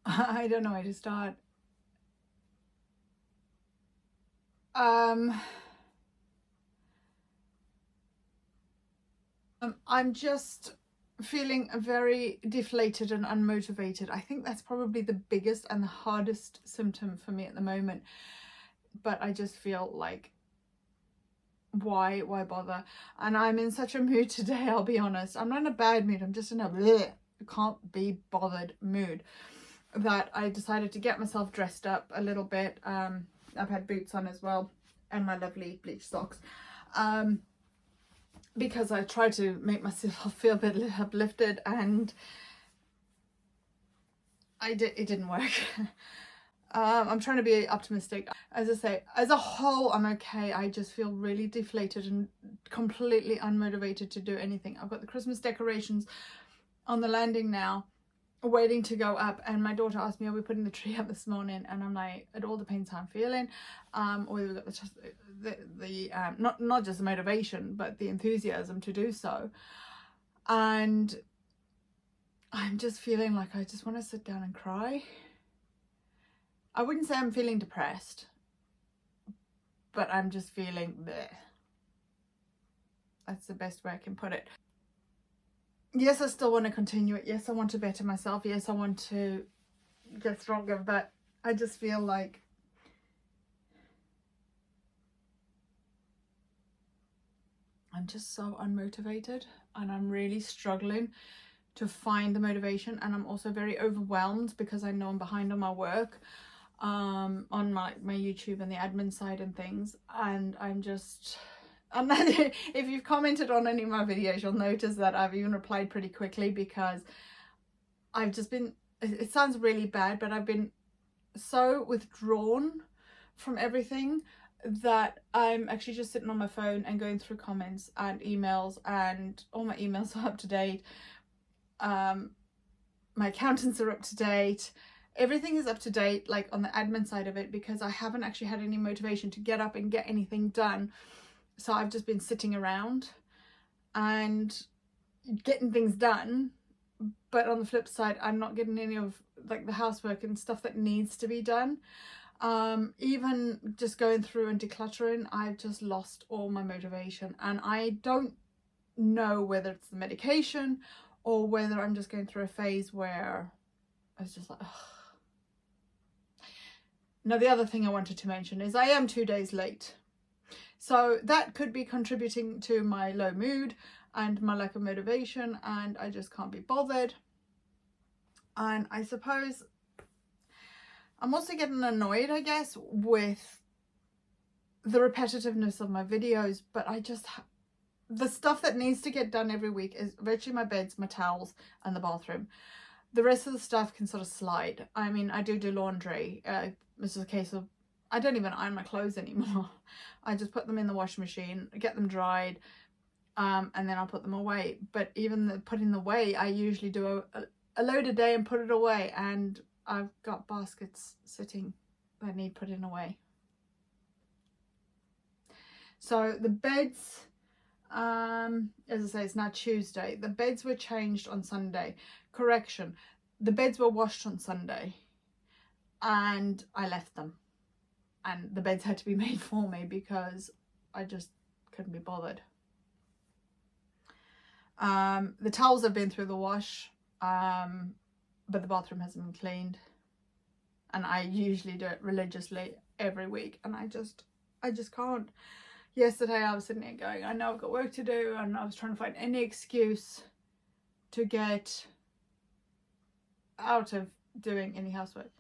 I don't know where to start. Um, I'm just feeling very deflated and unmotivated. I think that's probably the biggest and the hardest symptom for me at the moment. But I just feel like, why bother? And I'm in such a mood today, I'll be honest. I'm not in a bad mood, I'm just in a bleh, can't be bothered mood, that I decided to get myself dressed up a little bit. I've had boots on as well and my lovely bleach socks, because I tried to make myself feel a bit uplifted, and it didn't work. I'm trying to be optimistic. As I say, as a whole, I'm okay. I just feel really deflated and completely unmotivated to do anything. I've got the Christmas decorations on the landing now, waiting to go up, and my daughter asked me, are we putting the tree up this morning? And I'm like, it all depends how I'm feeling. Or we've got not just the motivation, but the enthusiasm to do so. And I'm just feeling like I just want to sit down and cry. I wouldn't say I'm feeling depressed, but I'm just feeling bleh. That's the best way I can put it. Yes, I still want to continue it. Yes, I want to better myself. Yes, I want to get stronger, but I just feel like I'm just so unmotivated, and I'm really struggling to find the motivation. And I'm also very overwhelmed because I know I'm behind on my work, on my YouTube and the admin side and things. And I'm just, and if you've commented on any of my videos, you'll notice that I've even replied pretty quickly, because I've just been, it sounds really bad, but I've been so withdrawn from everything that I'm actually just sitting on my phone and going through comments and emails, and all my emails are up to date. My accountants are up to date. Everything is up to date, like on the admin side of it, because I haven't actually had any motivation to get up and get anything done. So I've just been sitting around and getting things done. But on the flip side, I'm not getting any of like the housework and stuff that needs to be done. Even just going through and decluttering, I've just lost all my motivation, and I don't know whether it's the medication or whether I'm just going through a phase where I was just like, ugh. Now, the other thing I wanted to mention is I am 2 days late. So that could be contributing to my low mood and my lack of motivation, and I just can't be bothered. And I suppose I'm also getting annoyed, I guess, with the repetitiveness of my videos, but I just, the stuff that needs to get done every week is virtually my beds, my towels, and the bathroom. The rest of the stuff can sort of slide. I mean, I do laundry. This is a case of, I don't even iron my clothes anymore. I just put them in the washing machine, get them dried, and then I'll put them away. But even the putting them away, I usually do a load a day and put it away, and I've got baskets sitting that need putting away. So the beds, as I say, it's now Tuesday. The beds were changed on Sunday. Correction, the beds were washed on Sunday and I left them, and the beds had to be made for me because I just couldn't be bothered. The towels have been through the wash, but the bathroom hasn't been cleaned, and I usually do it religiously every week, and I just can't. Yesterday I was sitting there going, I know I've got work to do, and I was trying to find any excuse to get out of doing any housework.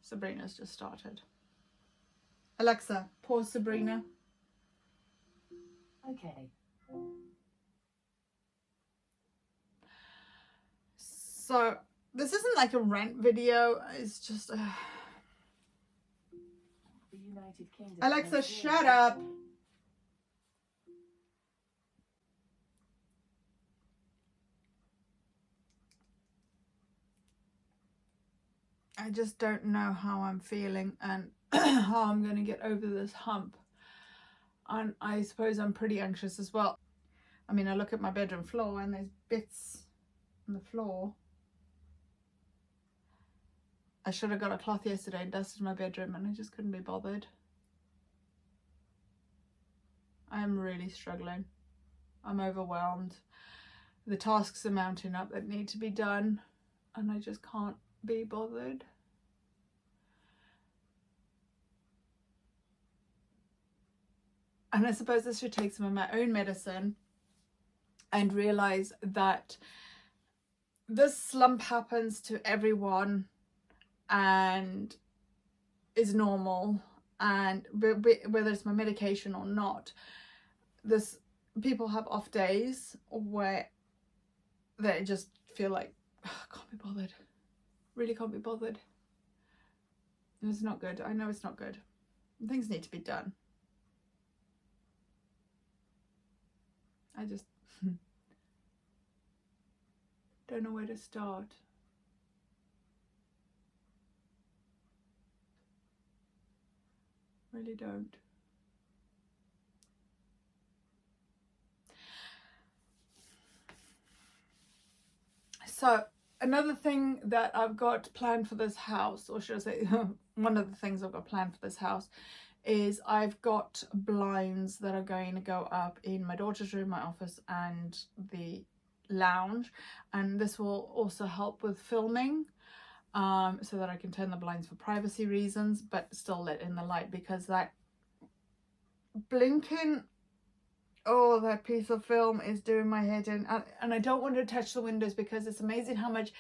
Sabrina's just started. Alexa, pause Sabrina. Okay. So this isn't like a rant video, it's just The United Kingdom. Alexa, shut up. I just don't know how I'm feeling and how I'm going to get over this hump. And I suppose I'm pretty anxious as well. I mean, I look at my bedroom floor and there's bits on the floor. I should have got a cloth yesterday and dusted my bedroom, and I just couldn't be bothered. I am really struggling. I'm overwhelmed. The tasks are mounting up that need to be done, and I just can't be bothered. And I suppose I should take some of my own medicine and realize that this slump happens to everyone and is normal, and whether it's my medication or not, people have off days where they just feel like, oh, I can't be bothered, really can't be bothered. And it's not good. I know it's not good. Things need to be done. I just don't know where to start. Really don't. So another thing that I've got planned for this house, or should I say one of the things I've got planned for this house, is I've got blinds that are going to go up in my daughter's room, my office, and the lounge, and this will also help with filming, so that I can turn the blinds for privacy reasons but still let in the light, because that blinking, oh, that piece of film is doing my head in. And I don't want to touch the windows, because it's amazing how much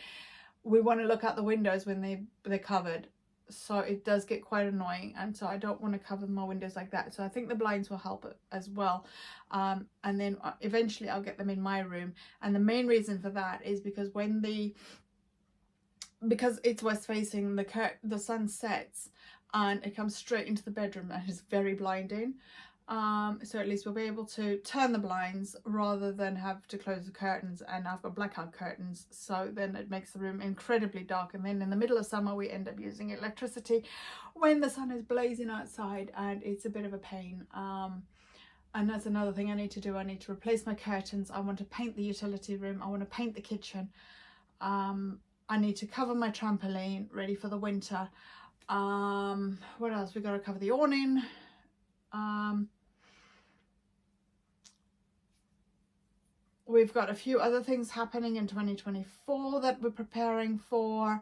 we want to look out the windows when they're covered. So it does get quite annoying, and so I don't want to cover my windows like that. So I think the blinds will help it as well, and then eventually I'll get them in my room. And the main reason for that is because because it's west facing, the sun sets and it comes straight into the bedroom, and it's very blinding. So at least we'll be able to turn the blinds rather than have to close the curtains, and I've got blackout curtains, so then it makes the room incredibly dark. And then in the middle of summer we end up using electricity when the sun is blazing outside, and it's a bit of a pain. And that's another thing I need to do. I need to replace my curtains. I want to paint the utility room. I want to paint the kitchen. I need to cover my trampoline ready for the winter. What else? We've got to cover the awning. We've got a few other things happening in 2024 that we're preparing for.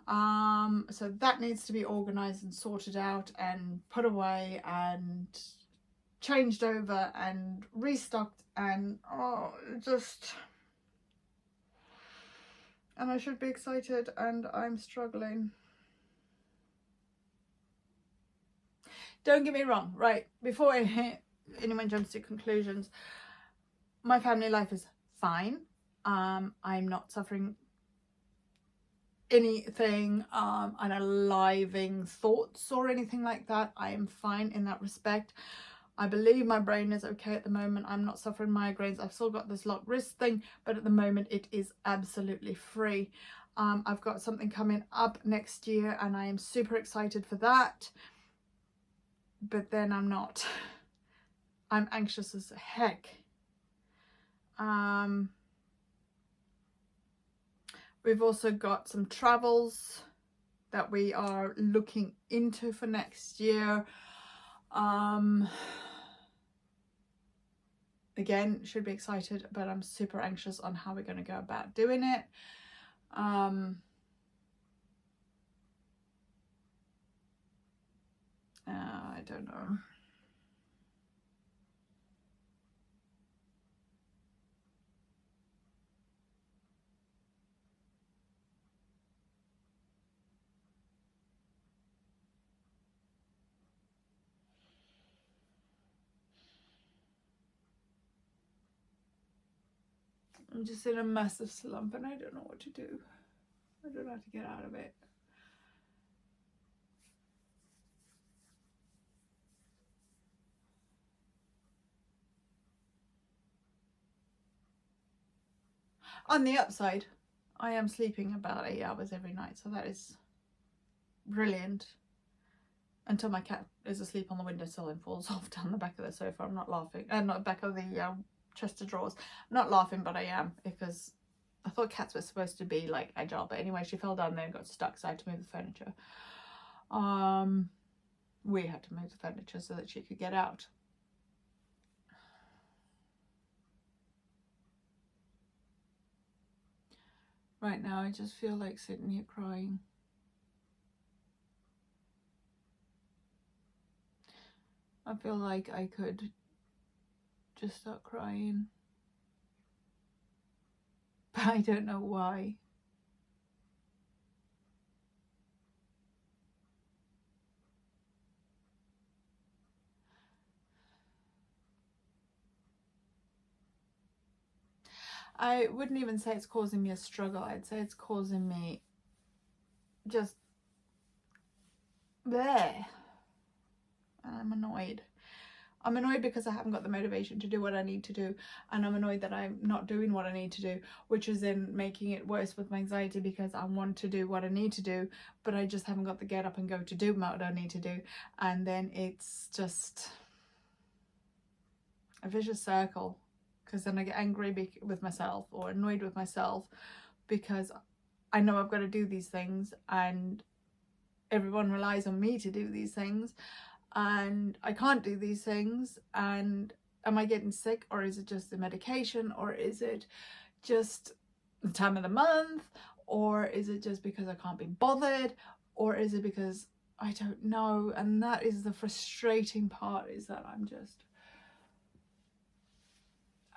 So that needs to be organised and sorted out and put away and changed over and restocked, and and I should be excited, and I'm struggling. Don't get me wrong, right, before anyone jumps to conclusions, my family life is fine. I'm not suffering anything unaliving thoughts or anything like that. I am fine in that respect. I believe my brain is okay at the moment. I'm not suffering migraines. I've still got this locked wrist thing, but at the moment it is absolutely free. I've got something coming up next year, and I am super excited for that. But then I'm not. I'm anxious as heck. We've also got some travels that we are looking into for next year. Again, should be excited, but I'm super anxious on how we're going to go about doing it. I don't know. I'm just in a massive slump, and I don't know what to do. I don't know how to get out of it. On the upside, I am sleeping about 8 hours every night, so that is brilliant. Until my cat is asleep on the windowsill and falls off down the back of the sofa. I'm not laughing. Not the back of the chest of drawers. I'm not laughing, but I am, because I thought cats were supposed to be like agile, but anyway, she fell down there and got stuck, so I had to move the furniture. We had to move the furniture so that she could get out. Right now, I just feel like sitting here crying. I feel like I could just start crying, but I don't know why. I wouldn't even say it's causing me a struggle. I'd say it's causing me just there. And I'm annoyed. I'm annoyed because I haven't got the motivation to do what I need to do, and I'm annoyed that I'm not doing what I need to do, which is then making it worse with my anxiety because I want to do what I need to do, but I just haven't got the get up and go to do what I need to do, and then it's just a vicious circle, because then I get angry with myself or annoyed with myself because I know I've got to do these things and everyone relies on me to do these things, and I can't do these things. And am I getting sick, or is it just the medication, or is it just the time of the month, or is it just because I can't be bothered, or is it because I don't know? And that is the frustrating part, is that I'm just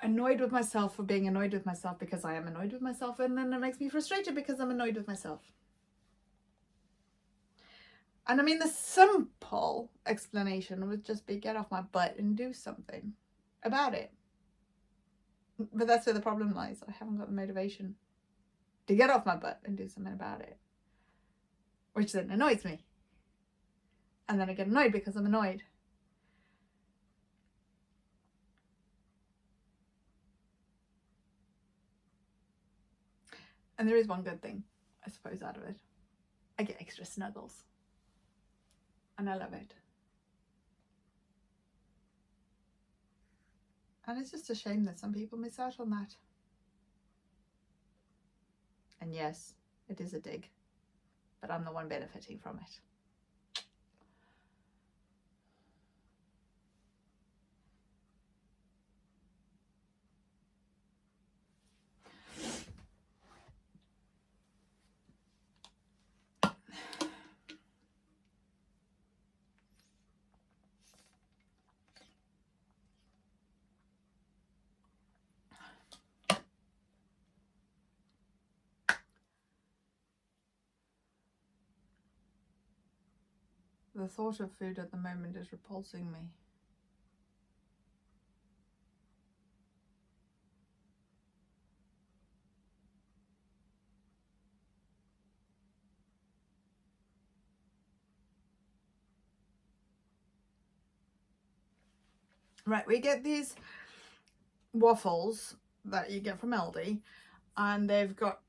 annoyed with myself for being annoyed with myself because I am annoyed with myself, and then it makes me frustrated because I'm annoyed with myself. And I mean, the simple explanation would just be get off my butt and do something about it. But that's where the problem lies. I haven't got the motivation to get off my butt and do something about it, which then annoys me. And then I get annoyed because I'm annoyed. And there is one good thing, I suppose, out of it. I get extra snuggles. And I love it. And it's just a shame that some people miss out on that. And yes, it is a dig, but I'm the one benefiting from it. The thought of food at the moment is repulsing me. Right, we get these waffles that you get from Aldi, and they've got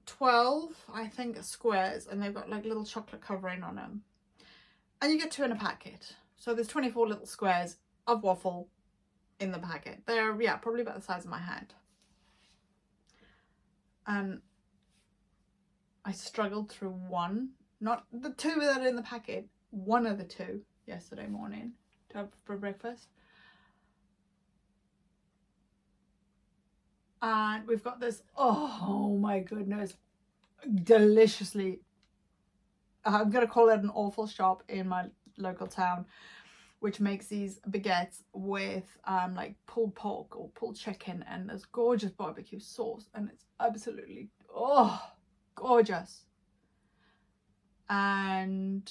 12, I think, squares, and they've got like little chocolate covering on them. And you get 2 in a packet. So there's 24 little squares of waffle in the packet. They're, yeah, probably about the size of my hand. And I struggled through one, not the 2 that are in the packet, one of the 2 yesterday morning to have for breakfast. And we've got this, oh my goodness, deliciously, I'm going to call it an awful shop in my local town, which makes these baguettes with like pulled pork or pulled chicken and this gorgeous barbecue sauce, and it's absolutely gorgeous. And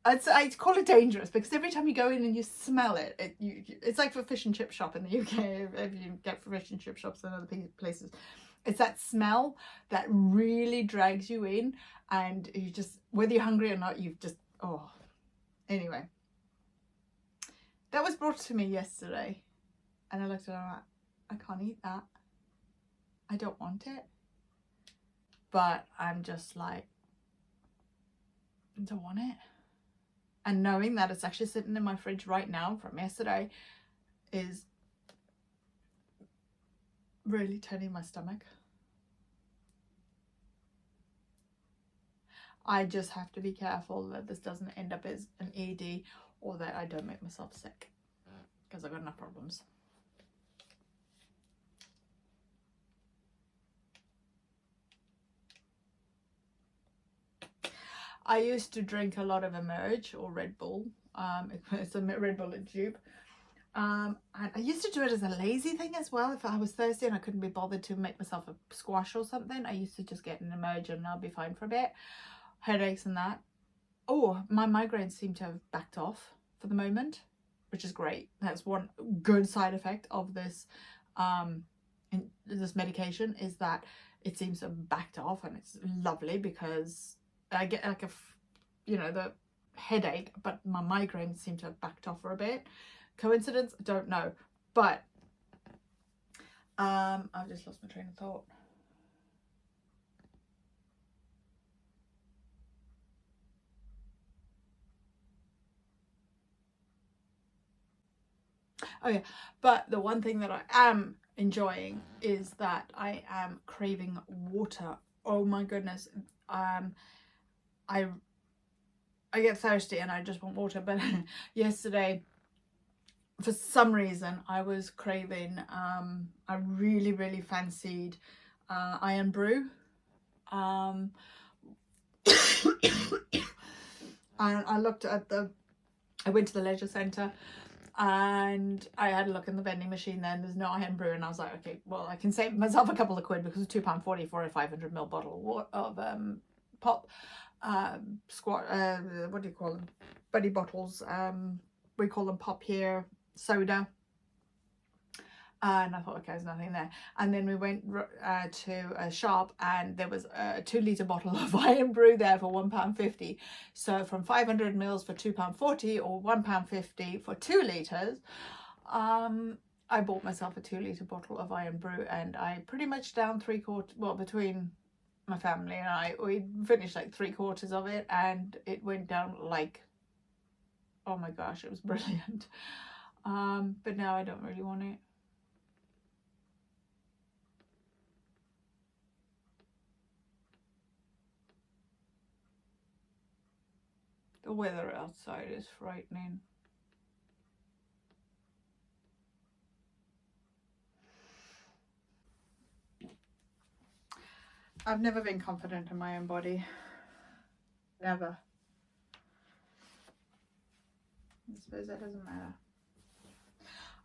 I'd call it dangerous because every time you go in and you smell it, it's like for fish and chip shop in the UK. If you get fish and chip shops in other places, it's that smell that really drags you in, and you just, whether you're hungry or not, you've just, anyway. That was brought to me yesterday, and I looked at it and I can't eat that. I don't want it. But I'm just like, I don't want it. And knowing that it's actually sitting in my fridge right now from yesterday is really turning my stomach. I just have to be careful that this doesn't end up as an ED, or that I don't make myself sick, because I've got enough problems. I used to drink a lot of Emerge or Red Bull. It's a Red Bull in tube. And I used to do it as a lazy thing as well. If I was thirsty and I couldn't be bothered to make myself a squash or something, I used to just get an Emerge and I'll be fine for a bit. Headaches and that. Oh, my migraines seem to have backed off for the moment, which is great. That's one good side effect of this this medication, is that it seems to have backed off, and it's lovely because I get like the headache, but my migraines seem to have backed off for a bit. Coincidence? I don't know. But I've just lost my train of thought. Oh yeah, but the one thing that I am enjoying is that I am craving water. Oh my goodness. I get thirsty and I just want water, but yesterday for some reason I was craving I really fancied iron brew, and I looked at I went to the leisure centre and I had a look in the vending machine there, and there's no iron brew, and I was like, okay, well, I can save myself a couple of quid, because it's £2.40 for a 500ml bottle of pop what do you call them, buddy bottles, we call them pop here, soda. And I thought, okay, there's nothing there. And then we went to a shop, and there was a 2-litre bottle of iron brew there for £1.50. So from 500ml for £2.40, or £1.50 for 2 litres, I bought myself a 2-litre bottle of iron brew, and I pretty much downed 3/4, well, between my family and I, we finished like 3/4 of it, and it went down like, oh my gosh, it was brilliant. But now I don't really want it. The weather outside is frightening. I've never been confident in my own body. Never. I suppose that doesn't matter.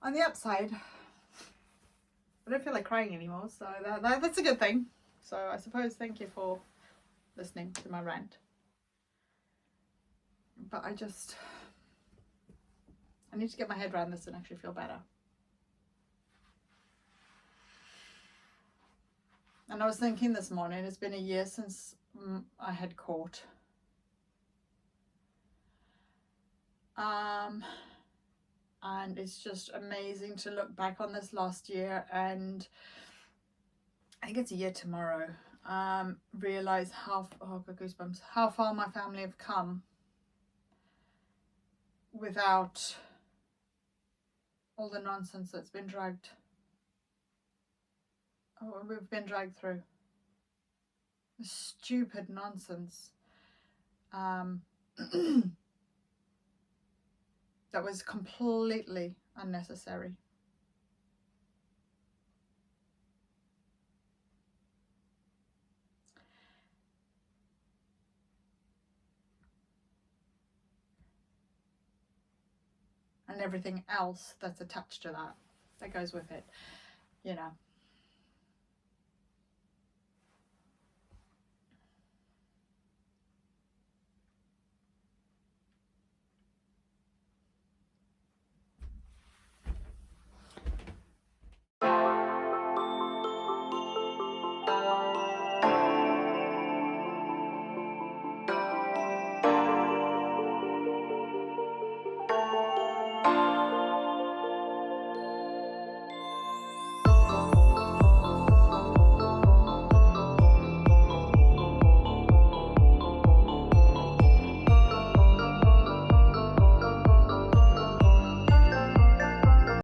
On the upside, I don't feel like crying anymore, so that's a good thing. So I suppose thank you for listening to my rant. But I need to get my head around this and actually feel better. And I was thinking this morning, it's been a year since I had court. And it's just amazing to look back on this last year, and I think it's a year tomorrow, realize how, oh, got goosebumps, how far my family have come without all the nonsense that's been we've been dragged through. The stupid nonsense that was completely unnecessary. And everything else that's attached to that goes with it, you know.